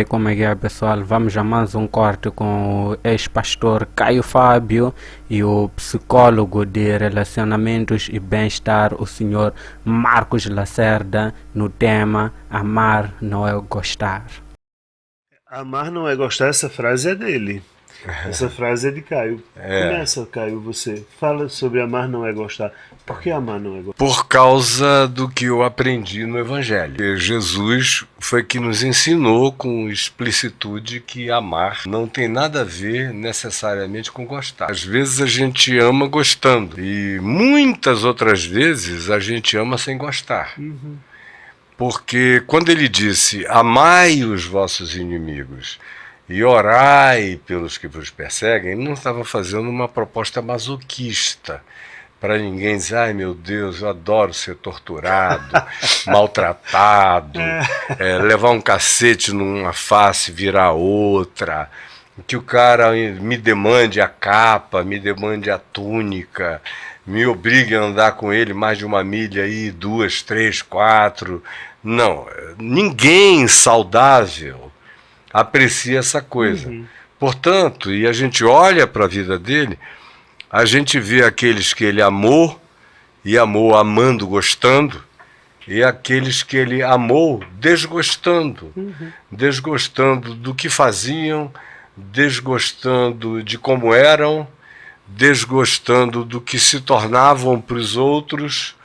Como é que é, pessoal? Vamos a mais um corte com o ex-pastor Caio Fábio e o psicólogo de relacionamentos e bem-estar, o senhor Marcos Lacerda, no tema Amar não é gostar. Amar não é gostar, essa frase é dele. Essa frase é de Caio. Começa, Caio, você. Fala sobre amar não é gostar. Por que amar não é gostar? Por causa do que eu aprendi no Evangelho. Jesus foi que nos ensinou com explicitude que amar não tem nada a ver necessariamente com gostar. Às vezes a gente ama gostando e muitas outras vezes a gente ama sem gostar. Porque quando ele disse, amai os vossos inimigos e orai pelos que vos perseguem, ele não estava fazendo uma proposta masoquista para ninguém dizer, ai meu Deus, eu adoro ser torturado, maltratado, levar um cacete numa face, virar outra, que o cara me demande a capa, me demande a túnica, me obrigue a andar com ele mais de uma milha aí, 2, 3, 4. Não, ninguém saudável aprecia essa coisa. Portanto, e a gente olha para a vida dele, a gente vê aqueles que ele amou, e amou amando, gostando, e aqueles que ele amou desgostando. Desgostando do que faziam, desgostando de como eram, desgostando do que se tornavam para os outros,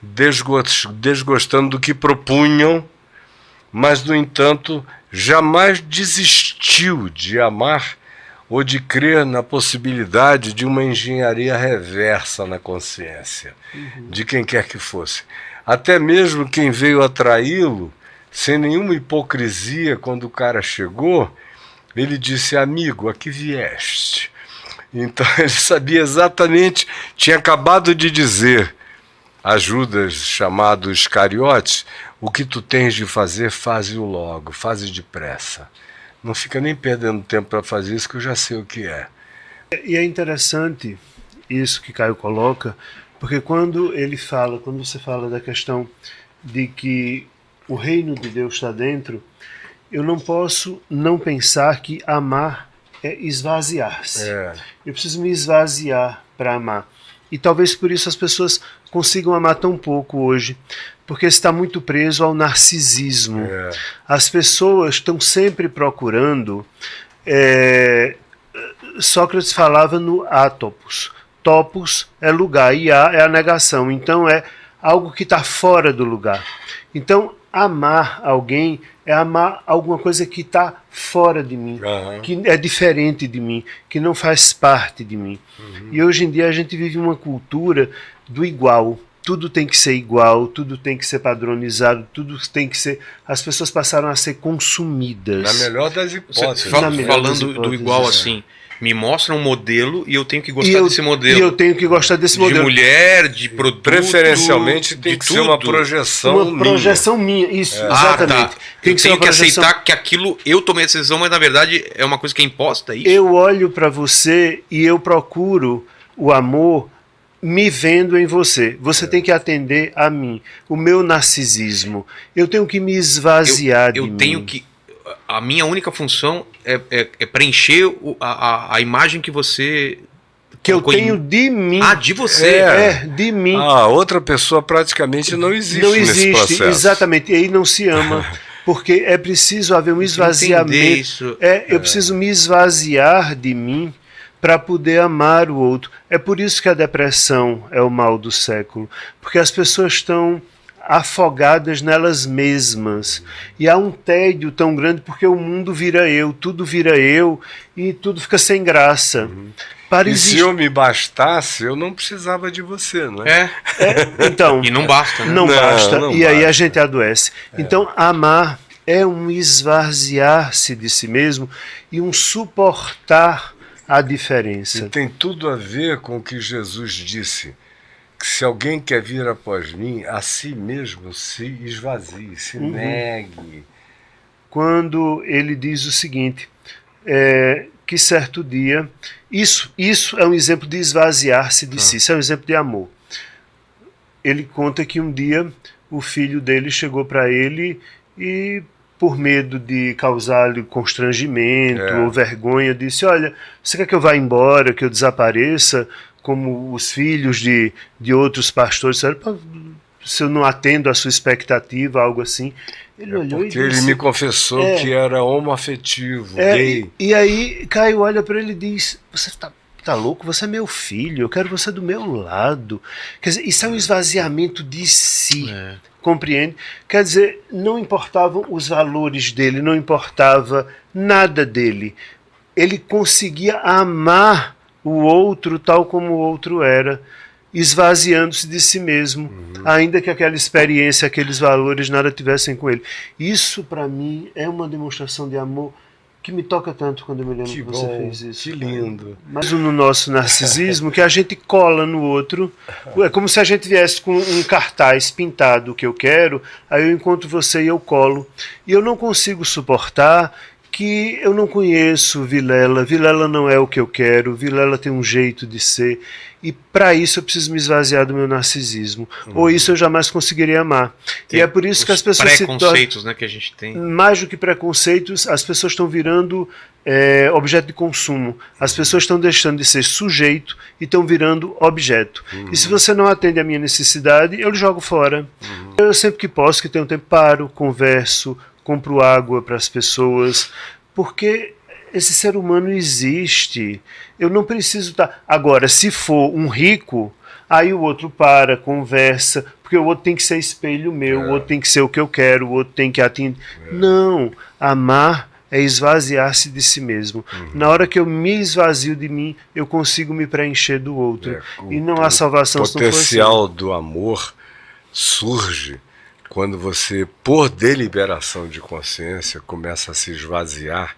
desgostando do que propunham, mas, no entanto, jamais desistiu de amar ou de crer na possibilidade de uma engenharia reversa na consciência, de quem quer que fosse. Até mesmo quem veio atraí-lo, sem nenhuma hipocrisia, quando o cara chegou, ele disse, amigo, a que vieste? Então ele sabia exatamente, tinha acabado de dizer a Judas, chamado Iscariotes, o que tu tens de fazer, faze-o logo, faze depressa. Não fica nem perdendo tempo para fazer isso, que eu já sei o que é. E é interessante isso que Caio coloca, porque quando você fala da questão de que o reino de Deus está dentro, eu não posso não pensar que amar é esvaziar-se. Eu preciso me esvaziar para amar. E talvez por isso as pessoas consigam amar tão pouco hoje, porque está muito preso ao narcisismo. As pessoas estão sempre procurando. Sócrates falava no atopos. Topos é lugar e a é a negação. Então é algo que está fora do lugar. Então amar alguém é amar alguma coisa que está fora de mim, que é diferente de mim, que não faz parte de mim. E hoje em dia a gente vive uma cultura do igual. Tudo tem que ser igual, tudo tem que ser padronizado, tudo tem que ser... As pessoas passaram a ser consumidas. Na melhor das hipóteses. Falando do igual assim, me mostra um modelo e eu tenho que gostar desse modelo. E eu tenho que gostar desse modelo. De mulher, de produto. Preferencialmente tem que ser uma projeção minha. Uma projeção minha, isso, exatamente. Tá. Eu tenho que aceitar que aquilo, eu tomei a decisão, mas na verdade é uma coisa que é imposta, é isso? Eu olho para você e eu procuro o amor me vendo em você. Você tem que atender a mim. O meu narcisismo. Eu tenho que me esvaziar de mim. Eu tenho que... A minha única função é preencher a imagem que você... Que eu tenho de mim. Ah, de você. De mim. Outra pessoa praticamente não existe nesse processo. Exatamente. E aí não se ama. Porque é preciso haver um esvaziamento. Eu preciso me esvaziar de mim para poder amar o outro. É por isso que a depressão é o mal do século. Porque as pessoas estão afogadas nelas mesmas. E há um tédio tão grande porque o mundo vira eu, tudo vira eu e tudo fica sem graça. Se eu me bastasse, eu não precisava de você, não é? Então, e não basta, né? Não basta. E aí a gente adoece. Então, amar é um esvaziar-se de si mesmo e um suportar a diferença. E tem tudo a ver com o que Jesus disse, que se alguém quer vir após mim, a si mesmo se esvazie, se negue. Quando ele diz o seguinte, que certo dia, isso é um exemplo de esvaziar-se de si, isso é um exemplo de amor. Ele conta que um dia o filho dele chegou para ele e por medo de causar-lhe constrangimento ou vergonha, disse, olha, você quer que eu vá embora, que eu desapareça, como os filhos de outros pastores disseram, se eu não atendo à sua expectativa, algo assim. Ele olhou porque e disse, ele me confessou que era homoafetivo, gay. E aí Caio olha para ele e diz, você tá louco? Você é meu filho, eu quero você do meu lado. Quer dizer, isso é um esvaziamento de si. Compreende? Quer dizer, não importavam os valores dele, não importava nada dele. Ele conseguia amar o outro tal como o outro era, esvaziando-se de si mesmo, ainda que aquela experiência, aqueles valores nada tivessem com ele. Isso, para mim, é uma demonstração de amor que me toca tanto quando eu me lembro que você fez isso. Que lindo. Mas no nosso narcisismo, que a gente cola no outro, é como se a gente viesse com um cartaz pintado que eu quero, aí eu encontro você e eu colo. E eu não consigo suportar que eu não conheço Vilela, Vilela não é o que eu quero, Vilela tem um jeito de ser, e para isso eu preciso me esvaziar do meu narcisismo, ou isso eu jamais conseguiria amar. Tem e é por isso que as pessoas se tornam, preconceitos, né, que a gente tem. Mais do que preconceitos, as pessoas estão virando objeto de consumo, as pessoas estão deixando de ser sujeito e estão virando objeto. E se você não atende à minha necessidade, eu lhe jogo fora. Eu sempre que posso, que tenho tempo, paro, converso, compro água para as pessoas, porque esse ser humano existe. Eu não preciso estar... Agora, se for um rico, aí o outro para, conversa, porque o outro tem que ser espelho meu, o outro tem que ser o que eu quero, o outro tem que atender. Não, amar é esvaziar-se de si mesmo. Na hora que eu me esvazio de mim, eu consigo me preencher do outro. E não há salvação se não for assim. O potencial do amor surge quando você, por deliberação de consciência, começa a se esvaziar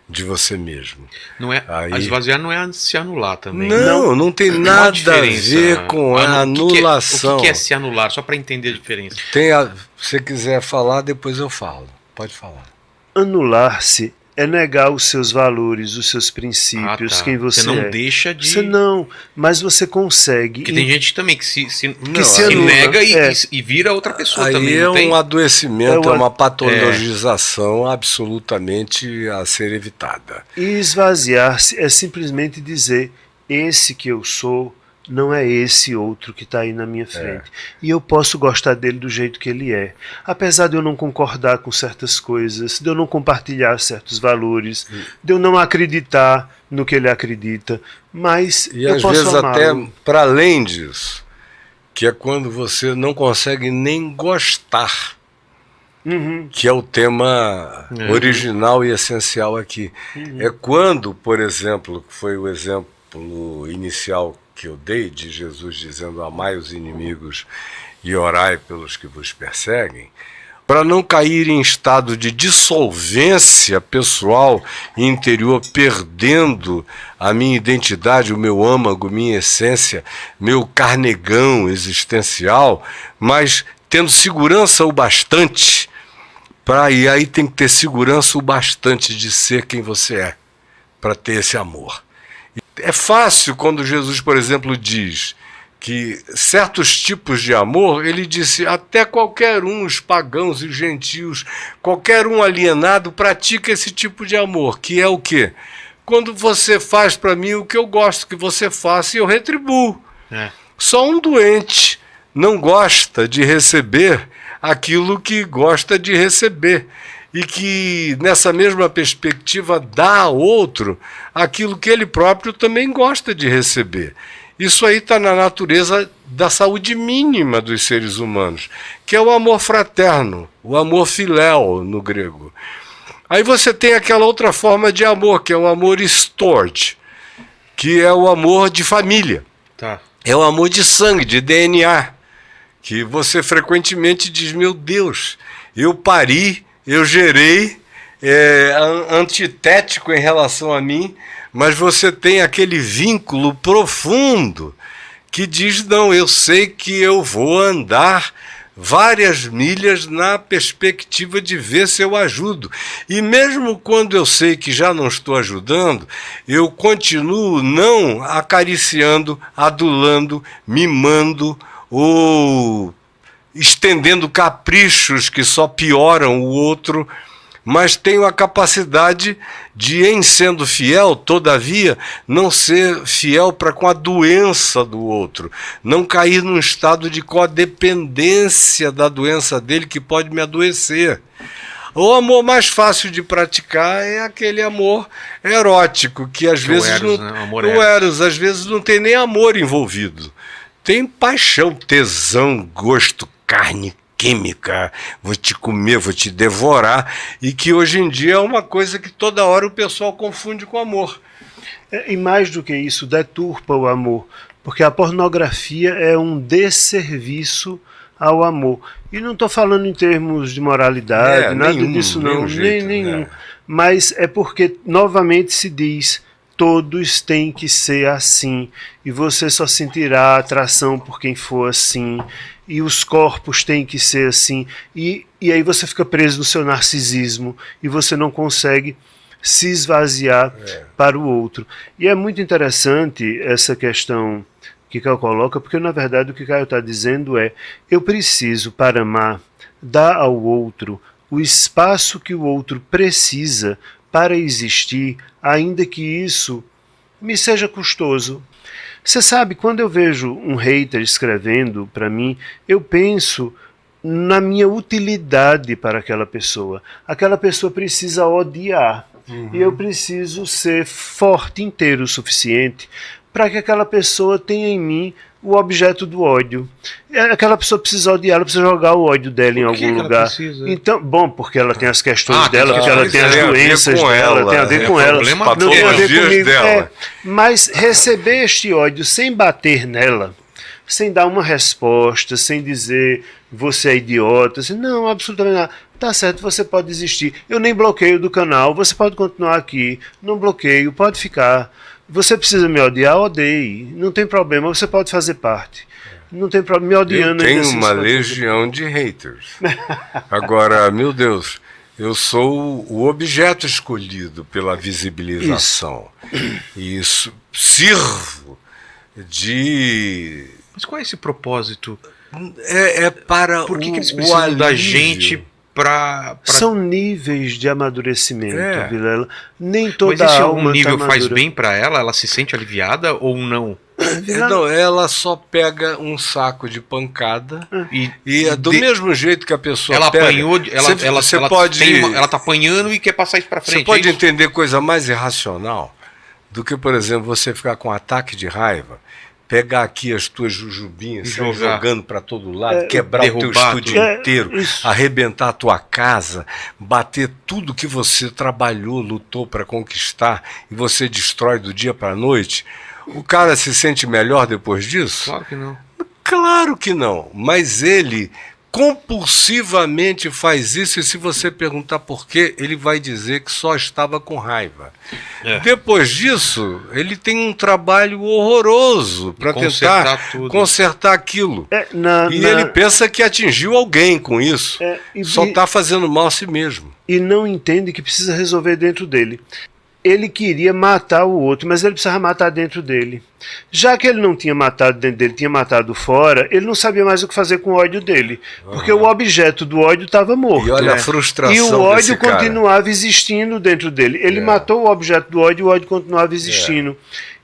de você mesmo. Não é, aí... esvaziar não é se anular também. Não tem nada a ver com a anulação. O que é se anular? Só para entender a diferença. Se você quiser falar, depois eu falo. Pode falar. Anular-se é negar os seus valores, os seus princípios, quem você é. Você não deixa de... Você não, mas você consegue... Porque tem gente também que se anula, nega e vira outra pessoa aí também. É um adoecimento, é uma patologização É. absolutamente a ser evitada. E esvaziar-se é simplesmente dizer, esse que eu sou não é esse outro que está aí na minha frente. E eu posso gostar dele do jeito que ele é. Apesar de eu não concordar com certas coisas, de eu não compartilhar certos valores, de eu não acreditar no que ele acredita, mas e eu às posso vezes amá-lo. até para além disso, que é quando você não consegue nem gostar, que é o tema original e essencial aqui. É quando, por exemplo, que foi o exemplo inicial que eu dei de Jesus dizendo amai os inimigos e orai pelos que vos perseguem, para não cair em estado de dissolvência pessoal e interior, perdendo a minha identidade, o meu âmago, minha essência, meu carnegão existencial, mas tendo segurança o bastante, e aí tem que ter segurança o bastante de ser quem você é, para ter esse amor. É fácil quando Jesus, por exemplo, diz que certos tipos de amor, ele disse, até qualquer um, os pagãos e os gentios, qualquer um alienado pratica esse tipo de amor, que é o quê? Quando você faz para mim o que eu gosto que você faça e eu retribuo. Só um doente não gosta de receber aquilo que gosta de receber. E que, nessa mesma perspectiva, dá a outro aquilo que ele próprio também gosta de receber. Isso aí está na natureza da saúde mínima dos seres humanos, que é o amor fraterno, o amor filéu no grego. Aí você tem aquela outra forma de amor, que é o amor storge, que é o amor de família. É o amor de sangue, de DNA, que você frequentemente diz, meu Deus, eu pari, eu gerei, antitético em relação a mim, mas você tem aquele vínculo profundo que diz, não, eu sei que eu vou andar várias milhas na perspectiva de ver se eu ajudo. E mesmo quando eu sei que já não estou ajudando, eu continuo não acariciando, adulando, mimando ou estendendo caprichos que só pioram o outro, mas tenho a capacidade de, em sendo fiel, todavia, não ser fiel para com a doença do outro, não cair num estado de codependência da doença dele que pode me adoecer. O amor mais fácil de praticar é aquele amor erótico, que às vezes Eros, não, né? Amor o Eros. Eros, às vezes não tem nem amor envolvido. Tem paixão, tesão, gosto, carne, química, vou te comer, vou te devorar, e que hoje em dia é uma coisa que toda hora o pessoal confunde com amor. E mais do que isso, deturpa o amor, porque a pornografia é um desserviço ao amor. E não estou falando em termos de moralidade, nada disso não, nenhum. Mas é porque, novamente, se diz, todos têm que ser assim, e você só sentirá atração por quem for assim, e os corpos têm que ser assim, e aí você fica preso no seu narcisismo, e você não consegue se esvaziar para o outro. E é muito interessante essa questão que Caio coloca, porque na verdade o que Caio está dizendo é: eu preciso, para amar, dar ao outro o espaço que o outro precisa para existir, ainda que isso me seja custoso. Você sabe, quando eu vejo um hater escrevendo para mim, eu penso na minha utilidade para aquela pessoa. Aquela pessoa precisa odiar. E eu preciso ser forte, inteiro o suficiente para que aquela pessoa tenha em mim o objeto do ódio. Aquela pessoa precisa odiar, ela precisa jogar o ódio dela em algum lugar. Então, bom, porque ela tem as questões dela, porque ela tem as doenças dela, tem a ver com ela, não tem a ver comigo. Mas receber este ódio sem bater nela, sem dar uma resposta, sem dizer você é idiota, assim, não, absolutamente nada. Tá certo, você pode desistir. Eu nem bloqueio do canal, você pode continuar aqui. Não bloqueio, pode ficar. Você precisa me odiar, odeie. Não tem problema, você pode fazer parte. Não tem problema, me odiando. Eu tenho uma legião de haters. Agora, meu Deus, eu sou o objeto escolhido pela visibilização. Isso sirvo de... Mas qual é esse propósito? É para Por que eles precisam da gente pra... São níveis de amadurecimento, Vilela. Nem toda Mas esse alma um nível tá faz bem pra ela? Ela se sente aliviada ou não? Não, ela só pega um saco de pancada e é do mesmo jeito que a pessoa ela pega. Apanhou, ela tá apanhando e quer passar isso pra frente. Você pode entender coisa mais irracional do que, por exemplo, você ficar com um ataque de raiva, pegar aqui as tuas jujubinhas, sair jogando para todo lado, quebrar o teu estúdio inteiro, arrebentar a tua casa, bater tudo que você trabalhou, lutou para conquistar e você destrói do dia para a noite. O cara se sente melhor depois disso? Claro que não. Claro que não, mas ele compulsivamente faz isso, e se você perguntar por quê, ele vai dizer que só estava com raiva. Depois disso, ele tem um trabalho horroroso para tentar consertar aquilo. Ele pensa que atingiu alguém com isso. Só está fazendo mal a si mesmo. E não entende que precisa resolver dentro dele. Ele queria matar o outro, mas ele precisava matar dentro dele. Já que ele não tinha matado dentro dele, tinha matado fora, ele não sabia mais o que fazer com o ódio dele. Porque o objeto do ódio estava morto. E olha a frustração e o ódio desse cara. continuava existindo dentro dele. Ele matou o objeto do ódio e o ódio continuava existindo.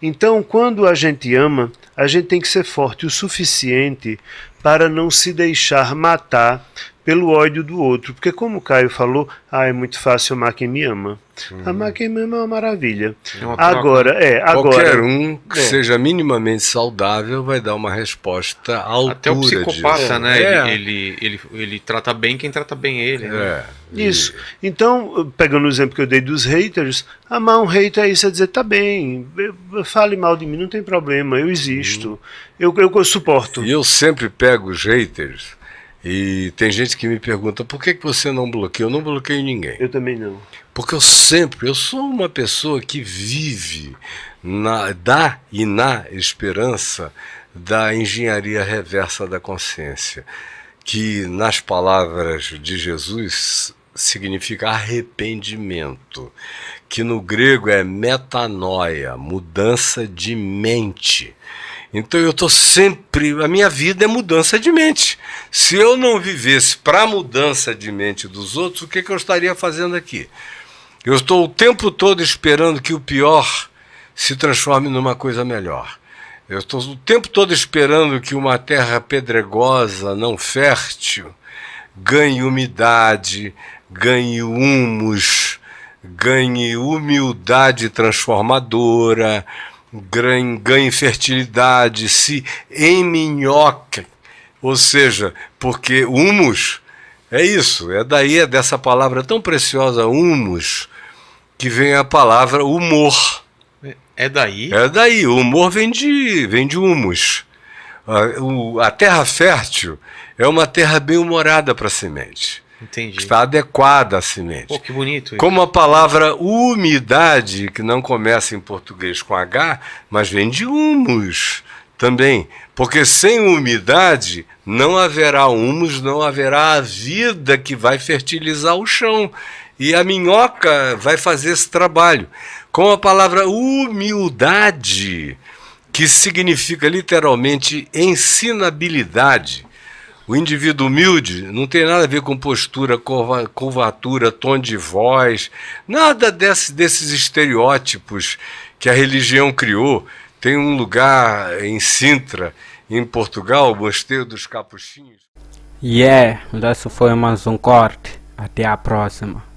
Então, quando a gente ama, a gente tem que ser forte o suficiente para não se deixar matar pelo ódio do outro. Porque como o Caio falou, é muito fácil amar quem me ama. Amar quem me ama é uma maravilha. Agora, qualquer um que seja minimamente saudável vai dar uma resposta à altura. Até o psicopata, disso. né? Ele trata bem quem trata bem ele. Né? Isso. Então, pegando o exemplo que eu dei dos haters, amar um hater é isso, é dizer, tá bem, fale mal de mim, não tem problema, eu existo, eu suporto. E eu sempre pego os haters. E tem gente que me pergunta, por que você não bloqueia? Eu não bloqueio ninguém. Eu também não. Porque eu sou uma pessoa que vive na esperança da engenharia reversa da consciência, que nas palavras de Jesus significa arrependimento, que no grego é metanoia, mudança de mente. Então eu estou sempre... A minha vida é mudança de mente. Se eu não vivesse para a mudança de mente dos outros, o que eu estaria fazendo aqui? Eu estou o tempo todo esperando que o pior se transforme numa coisa melhor. Eu estou o tempo todo esperando que uma terra pedregosa, não fértil, ganhe umidade, ganhe humus, ganhe humildade transformadora, ganhe fertilidade, se eminhoque. Ou seja, porque humus é isso, é dessa palavra tão preciosa, humus, que vem a palavra humor. É daí? É daí, o humor vem de humus. A terra fértil é uma terra bem-humorada para a semente. Entendi. Está adequada à semente. Pô, que bonito isso. Como a palavra umidade, que não começa em português com H, mas vem de humus também. Porque sem umidade não haverá humus, não haverá a vida que vai fertilizar o chão. E a minhoca vai fazer esse trabalho. Com a palavra humildade, que significa literalmente ensinabilidade. O indivíduo humilde não tem nada a ver com postura, curvatura, tom de voz, nada desses estereótipos que a religião criou. Tem um lugar em Sintra, em Portugal, o Mosteiro dos Capuchinhos. Esse foi mais um corte. Até a próxima.